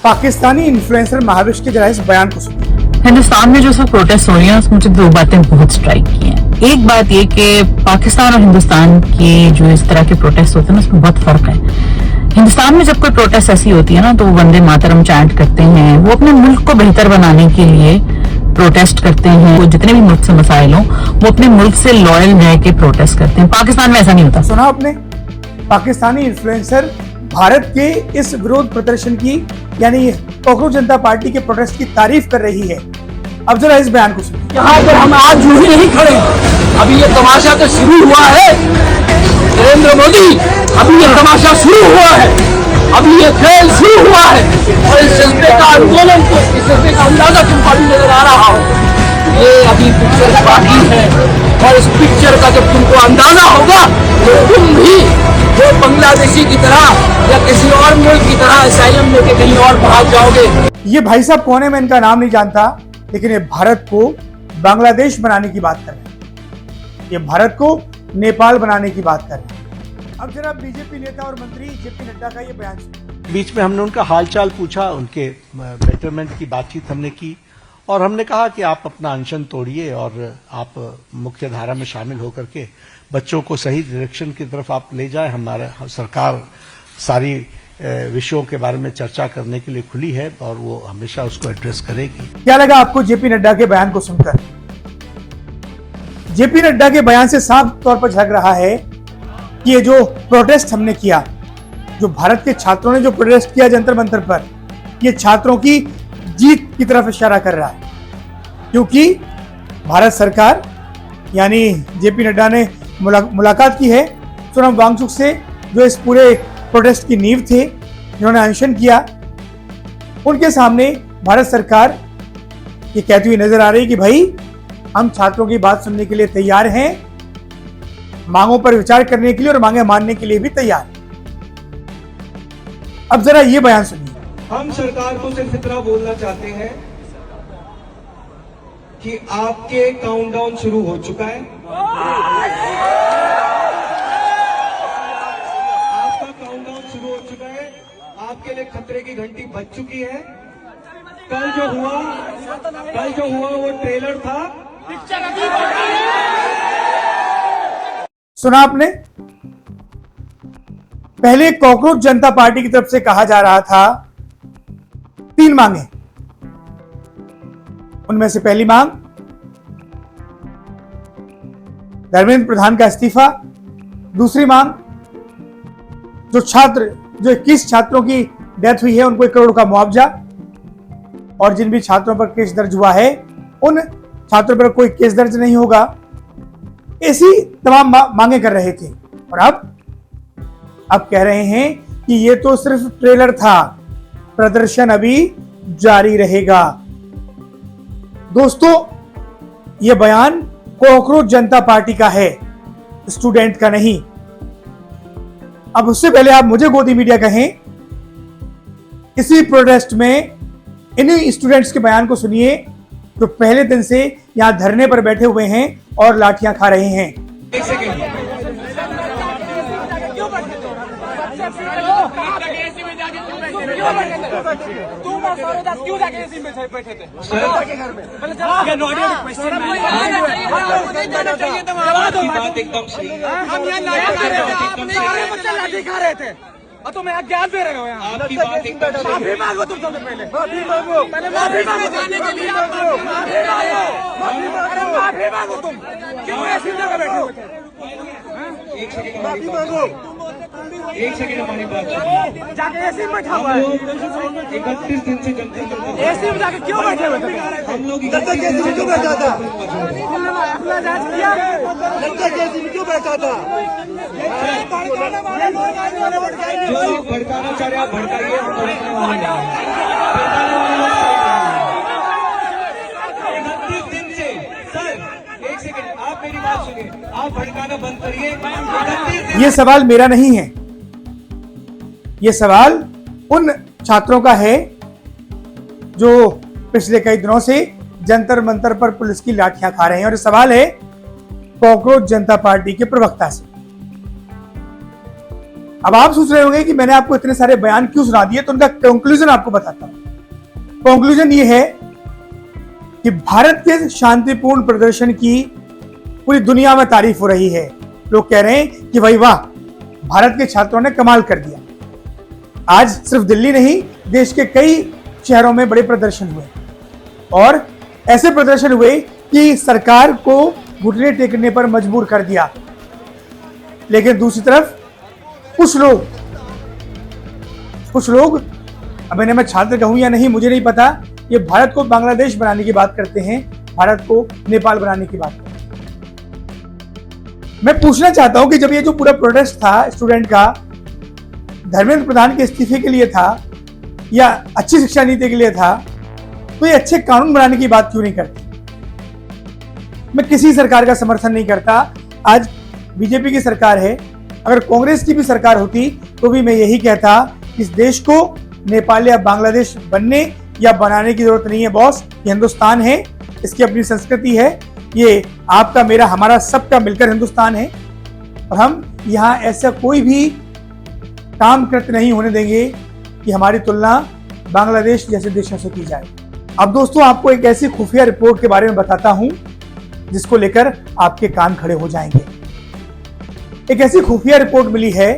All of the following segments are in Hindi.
पाकिस्तानी इन्फ्लुएंसर महाविश के जरा इस बयान को सुनिए। हिंदुस्तान में जो सब प्रोटेस्ट हो रही हैं उसमें मुझे दो बातें बहुत स्ट्राइक की हैं। एक बात ये कि पाकिस्तान और हिंदुस्तान के जो इस तरह के प्रोटेस्ट होते हैं ना उसमें बहुत फर्क है। हिंदुस्तान में जब कोई प्रोटेस्ट ऐसी होती है ना तो वो वंदे मातरम चैंट करते हैं, वो अपने मुल्क को बेहतर बनाने के लिए प्रोटेस्ट करते हैं। वो जितने भी मुल्क से मसाइल हों वो अपने मुल्क से लॉयल रह के प्रोटेस्ट करते हैं। पाकिस्तान में ऐसा नहीं होता। सुना आपने, पाकिस्तानी इन्फ्लुएंसर भारत के इस विरोध प्रदर्शन की यानी कॉकरोच जनता पार्टी के प्रोटेस्ट की तारीफ कर रही है। अब जरा इस बयान को सुनिए। यहाँ पर हम आज यूं ही नहीं खड़े, अभी ये तमाशा तो शुरू हुआ है। नरेंद्र मोदी, अभी ये तमाशा शुरू हुआ है, अभी ये खेल शुरू हुआ है। और इस जज्बे का आंदोलन को, इस जज्बे का अंदाजा तुमको अभी नजर आ रहा हो। ये अभी पिक्चर बाकी है और इस पिक्चर का जब तुमको अंदाजा होगा तो तुम भी वो बांग्लादेशी की तरह या किसी और मुल्क की तरह असाइलम लेके कहीं और भाग जाओगे। ये भाई साहब कौन है, मैं इनका नाम नहीं जानता, लेकिन ये भारत को बांग्लादेश बनाने की बात कर रहे हैं, ये भारत को नेपाल बनाने की बात कर रहे हैं। अब जरा बीजेपी नेता और मंत्री जेपी नड्डा का ये बयान सुनिए। बीच में हमने उनका हालचाल पूछा, उनके बेटरमेंट की बातचीत हमने की और हमने कहा कि आप अपना अनशन तोड़िए और आप मुख्य धारा में शामिल होकर के बच्चों को सही डायरेक्शन की तरफ आप ले जाएं। हमारा सरकार सारी विषयों के बारे में चर्चा करने के लिए खुली है और वो हमेशा उसको एड्रेस करेगी। क्या लगा आपको जेपी नड्डा के बयान को सुनकर? जेपी नड्डा के बयान से साफ तौर पर झलक रहा है कि ये जो प्रोटेस्ट हमने किया, जो भारत के छात्रों ने जो प्रोटेस्ट किया जंतर मंतर पर, ये छात्रों की जीत की तरफ इशारा कर रहा है। क्योंकि भारत सरकार यानी जेपी नड्डा ने मुलाकात की है सोनम वांगचुक से, जो इस पूरे प्रोटेस्ट की नींव थे, जिन्होंने अनशन किया। उनके सामने भारत सरकार ये कहती हुई नजर आ रही है कि भाई हम छात्रों की बात सुनने के लिए तैयार हैं, मांगों पर विचार करने के लिए और मांगे मानने के लिए भी तैयार। अब जरा ये बयान सुनिए। हम सरकार को सिर्फ इतना बोलना चाहते हैं कि आपके काउंटडाउन शुरू हो चुका है। आपका काउंटडाउन शुरू हो चुका है, आपके लिए खतरे की घंटी बज चुकी है। कल जो हुआ वो ट्रेलर था। सुना आपने? पहले कॉकरोच जनता पार्टी की तरफ से कहा जा रहा था 3 मांगे, उनमें से पहली मांग धर्मेंद्र प्रधान का इस्तीफा, दूसरी मांग जो 21 छात्रों की डेथ हुई है उनको 1 करोड़ का मुआवजा, और जिन भी छात्रों पर केस दर्ज हुआ है उन छात्रों पर कोई केस दर्ज नहीं होगा। ऐसी तमाम मांगे कर रहे थे और अब कह रहे हैं कि ये तो सिर्फ ट्रेलर था, प्रदर्शन अभी जारी रहेगा। दोस्तों, ये बयान कॉकरोच जनता पार्टी का है, स्टूडेंट का नहीं। अब उससे पहले आप मुझे गोदी मीडिया कहें, इसी प्रोटेस्ट में इन्हीं स्टूडेंट्स के बयान को सुनिए जो पहले दिन से यहां धरने पर बैठे हुए हैं और लाठियां खा रहे हैं। एक सेकेंड, तुम और सरोजा क्यों जाके एसी में बैठे थे? एकदम सही। हम यहाँ नया खा रहे थे, सारे बच्चे लाठी खा रहे थे और तुम यहाँ ज्ञान दे रहे हो। यहाँ आपकी बात एकदम सही। माफी मांगो, तुम सबसे पहले माफी मांगो, पहले माफी मांगो जाने के लिए, माफी मांगो। तुम क्यों ऐसी जगह बैठे हो? एक सेकेंड, माफी मांगो। एक सेकेंड, हमारी बात जाके एसी में बैठा हुआ है। 31 दिन से जनता एसी में जाके क्यों बैठे हुए? हम लोग लगता है एसी में क्यों बैठा था? अपना जांच किया? लगता है एसी में क्यों बैठा था? जो लोग भड़काना चाह रहे हैं आप भड़काइए, हम भड़कने वाले नहीं। 31 दिन से सर, एक सेकेंड, आप मेरी बात सुनिए, आप भड़काना बंद करिए। ये सवाल मेरा नहीं है, ये सवाल उन छात्रों का है जो पिछले कई दिनों से जंतर मंतर पर पुलिस की लाठियां खा रहे हैं, और ये सवाल है कॉकरोच जनता पार्टी के प्रवक्ता से। अब आप सोच रहे होंगे कि मैंने आपको इतने सारे बयान क्यों सुना दिए, तो उनका कंक्लूजन आपको बताता हूं। कंक्लूजन ये है कि भारत के शांतिपूर्ण प्रदर्शन की पूरी दुनिया में तारीफ हो रही है। लोग कह रहे हैं कि भाई वाह, भारत के छात्रों ने कमाल कर दिया। आज सिर्फ दिल्ली नहीं, देश के कई शहरों में बड़े प्रदर्शन हुए और ऐसे प्रदर्शन हुए कि सरकार को घुटने टेकने पर मजबूर कर दिया। लेकिन दूसरी तरफ कुछ लोग, अब इन्हें मैं छात्र कहूं या नहीं मुझे नहीं पता, ये भारत को बांग्लादेश बनाने की बात करते हैं, भारत को नेपाल बनाने की बात करते हैं। मैं पूछना चाहता हूं कि जब ये जो पूरा प्रोटेस्ट था स्टूडेंट का धर्मेंद्र प्रधान के इस्तीफे के लिए था या अच्छी शिक्षा नीति के लिए था, तो ये अच्छे कानून बनाने की बात क्यों नहीं करते? मैं किसी सरकार का समर्थन नहीं करता। आज बीजेपी की सरकार है, अगर कांग्रेस की भी सरकार होती तो भी मैं यही कहता कि इस देश को नेपाल या बांग्लादेश बनने या बनाने की जरूरत नहीं है बॉस। ये हिंदुस्तान है, इसकी अपनी संस्कृति है, ये आपका मेरा हमारा सबका मिलकर हिंदुस्तान है और हम यहाँ ऐसा कोई भी काम कृत्य नहीं होने देंगे कि हमारी तुलना बांग्लादेश जैसे देशों से की जाए। अब दोस्तों आपको एक ऐसी खुफिया रिपोर्ट के बारे में बताता हूं जिसको लेकर आपके कान खड़े हो जाएंगे। एक ऐसी खुफिया रिपोर्ट मिली है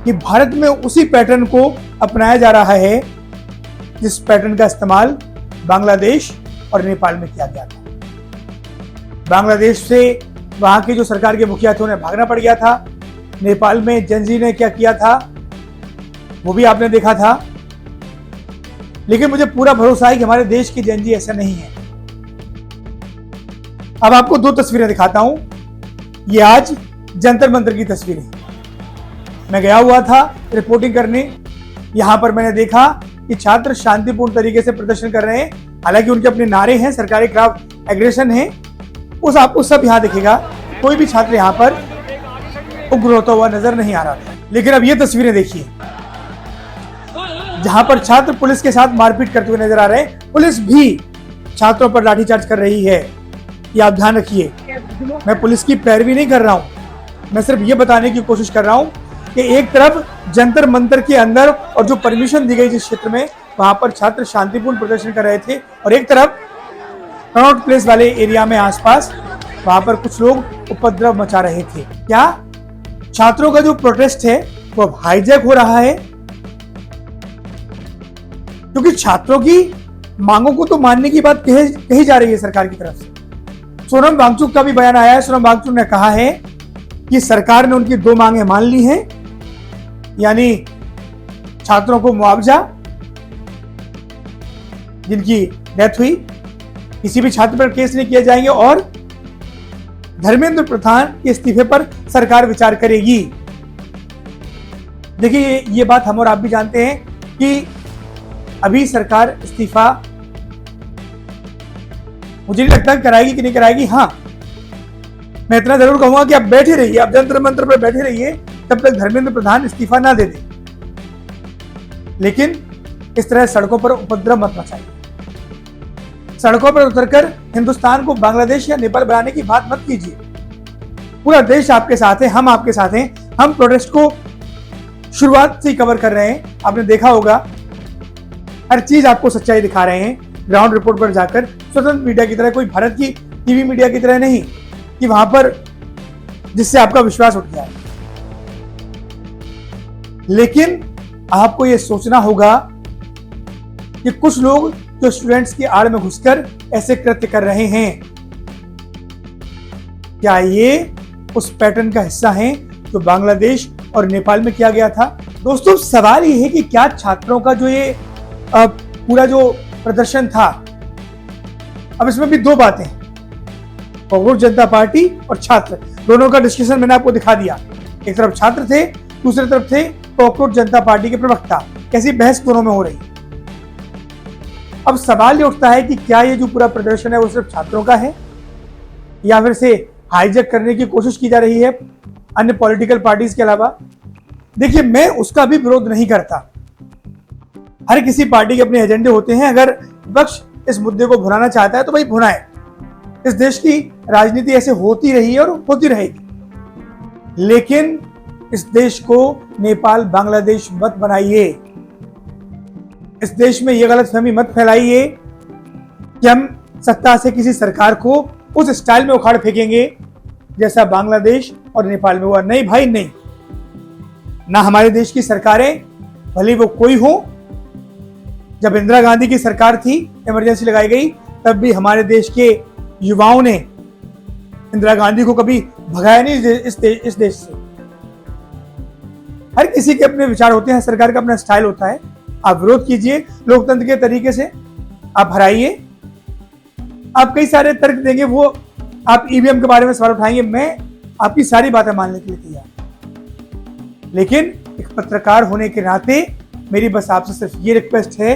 कि भारत में उसी पैटर्न को अपनाया जा रहा है जिस पैटर्न का इस्तेमाल बांग्लादेश और नेपाल में किया गया था। बांग्लादेश से वहां के जो सरकार के मुखिया थे उन्हें भागना पड़ गया था। नेपाल में जेनजी ने क्या किया था वो भी आपने देखा था। लेकिन मुझे पूरा भरोसा है कि हमारे देश के जेनजी ऐसा नहीं है। अब आपको दो तस्वीरें दिखाता हूं। ये आज जंतर मंतर की तस्वीरें। मैं गया हुआ था रिपोर्टिंग करने, यहां पर मैंने देखा कि छात्र शांतिपूर्ण तरीके से प्रदर्शन कर रहे हैं। हालांकि उनके अपने नारे हैं, सरकारी खिलाफ एग्रेशन है, उस आपको सब यहां दिखेगा। कोई भी छात्र यहां पर उग्र होता हुआ नजर नहीं आ रहा था। लेकिन अब ये तस्वीरें देखिए जहां पर छात्र पुलिस के साथ मारपीट करते हुए नजर आ रहे हैं। पुलिस भी छात्रों पर लाठीचार्ज कर रही है, ये आप ध्यान रखिए। मैं पुलिस की पैरवी नहीं कर रहा हूं, मैं सिर्फ ये बताने की कोशिश कर रहा हूं कि एक तरफ जंतर मंतर के अंदर और जो परमिशन दी गई जिस क्षेत्र में, वहां पर छात्र शांतिपूर्ण प्रदर्शन कर रहे थे और एक तरफ कनॉट प्लेस वाले एरिया में आसपास वहां पर कुछ लोग उपद्रव मचा रहे थे। क्या छात्रों का जो प्रोटेस्ट है वो हाईजैक हो रहा है? क्योंकि छात्रों की मांगों को तो मानने की बात कही जा रही है सरकार की तरफ से। सोनम वांगचुक का भी बयान आया है। सोनम वांगचुक ने कहा है कि सरकार ने उनकी दो मांगें मान ली हैं, यानी छात्रों को मुआवजा जिनकी डेथ हुई, किसी भी छात्र पर केस नहीं किए जाएंगे और धर्मेंद्र प्रधान के इस्तीफे पर सरकार विचार करेगी। देखिए ये बात हम और आप भी जानते हैं कि अभी सरकार इस्तीफा मुझे नहीं लगता कराएगी कि नहीं कराएगी। हाँ, मैं इतना जरूर कहूंगा कि आप बैठे रहिए, आप जंतर मंतर पर बैठे रहिए तब तक धर्मेंद्र प्रधान इस्तीफा ना दे दे। लेकिन इस तरह सड़कों पर उपद्रव मत मचाइए। सड़कों पर उतरकर हिंदुस्तान को बांग्लादेश या नेपाल बनाने की बात मत कीजिए। पूरा देश आपके साथ है, हम आपके साथ हैं। हम प्रोटेस्ट को शुरुआत से ही कवर कर रहे हैं। आपने देखा होगा हर चीज आपको सच्चाई दिखा रहे हैं। ग्राउंड रिपोर्ट पर जाकर स्वतंत्र मीडिया की तरह, कोई भारत की टीवी मीडिया की तरह नहीं कि वहां पर जिससे आपका विश्वास उठ गया है। लेकिन आपको यह सोचना होगा कि कुछ लोग जो स्टूडेंट्स की आड़ में घुसकर ऐसे कृत्य कर रहे हैं, क्या ये उस पैटर्न का हिस्सा हैं जो बांग्लादेश और नेपाल में किया गया था? दोस्तों सवाल ये है कि क्या छात्रों का जो ये पूरा जो प्रदर्शन था, अब इसमें भी दो बातें, कांग्रेस जनता पार्टी और छात्र, दोनों का डिस्कशन मैंने आपको दिखा दिया। एक तरफ छात्र थे, दूसरी तरफ थे कांग्रेस जनता पार्टी के प्रवक्ता। कैसी बहस दोनों में हो रही। अब सवाल ये उठता है कि क्या ये जो पूरा प्रदर्शन है वो सिर्फ छात्रों का है या फिर से हाईजैक करने की कोशिश की जा रही है अन्य पॉलिटिकल पार्टीज के अलावा? देखिए मैं उसका भी विरोध नहीं करता। हर किसी पार्टी के अपने एजेंडे होते हैं। अगर विपक्ष इस मुद्दे को भुनाना चाहता है तो भाई भुनाए। इस देश की राजनीति ऐसे होती रही है और होती रहेगी। लेकिन इस देश को नेपाल बांग्लादेश मत बनाइए। इस देश में यह गलतफहमी मत फैलाइए कि हम सत्ता से किसी सरकार को उस स्टाइल में उखाड़ फेंकेंगे जैसा बांग्लादेश और नेपाल में हुआ। नहीं भाई नहीं, ना हमारे देश की सरकारें, भले वो कोई हो, जब इंदिरा गांधी की सरकार थी, इमरजेंसी लगाई गई, तब भी हमारे देश के युवाओं ने इंदिरा गांधी को कभी भगाया नहीं इस देश से। हर किसी के अपने विचार होते हैं, सरकार का अपना स्टाइल होता है। आप विरोध कीजिए लोकतंत्र के तरीके से, आप हराइए। आप कई सारे तर्क देंगे, वो आप ईवीएम के बारे में सवाल उठाएंगे, मैं आपकी सारी बातें मानने के लिए तैयार। लेकिन एक पत्रकार होने के नाते मेरी बस आपसे सिर्फ ये रिक्वेस्ट है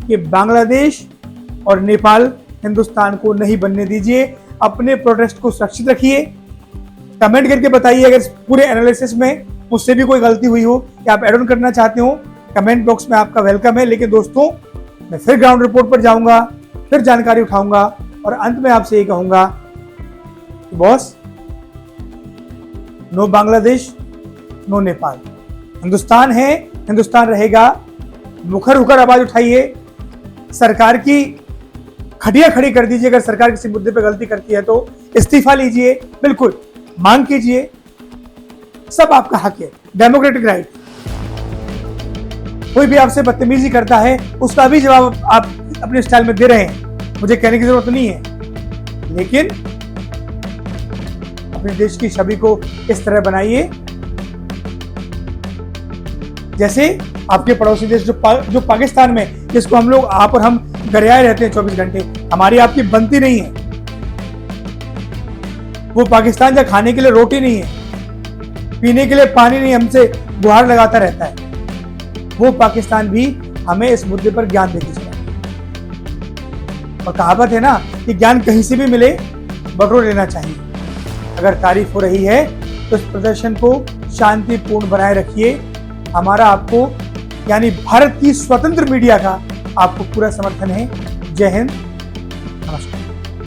कि बांग्लादेश और नेपाल हिंदुस्तान को नहीं बनने दीजिए। अपने प्रोटेस्ट को सुरक्षित रखिए। कमेंट करके बताइए अगर पूरे एनालिसिस में मुझसे भी कोई गलती हुई हो या आप एड ऑन करना चाहते हो, कमेंट बॉक्स में आपका वेलकम है। लेकिन दोस्तों, मैं फिर ग्राउंड रिपोर्ट पर जाऊंगा, फिर जानकारी उठाऊंगा और अंत में आपसे ये कहूंगा कि boss, no Bangladesh, no Nepal. Hindustan है, हिंदुस्तान रहेगा। मुखर होकर आवाज उठाइए, सरकार की खटिया खड़ी कर दीजिए। अगर सरकार किसी मुद्दे पर गलती करती है तो इस्तीफा लीजिए, बिल्कुल मांग कीजिए, सब आपका हक है, डेमोक्रेटिक राइट। कोई भी आपसे बदतमीजी करता है उसका भी जवाब आप अपने स्टाइल में दे रहे हैं, मुझे कहने की जरूरत नहीं है। लेकिन अपने देश की छवि को इस तरह बनाइए जैसे आपके पड़ोसी देश जो पाकिस्तान में, जिसको हम लोग, आप और हम गरियाए रहते हैं 24 घंटे, हमारी आपकी बनती नहीं है। वो पाकिस्तान जहाँ खाने के लिए रोटी नहीं है, पीने के लिए पानी नहीं, हमसे गुहार लगाता रहता है, वो पाकिस्तान भी हमें इस मुद्दे पर ज्ञान देती चला। और कहावत है ना कि ज्ञान कहीं से भी मिले, बटोर लेना चाहिए। अगर तारीफ हो रही है तो इस प्रदर्शन को शांतिपूर्ण बनाए रखिए। हमारा आपको, यानी भारत की स्वतंत्र मीडिया का आपको पूरा समर्थन है। जय हिंद,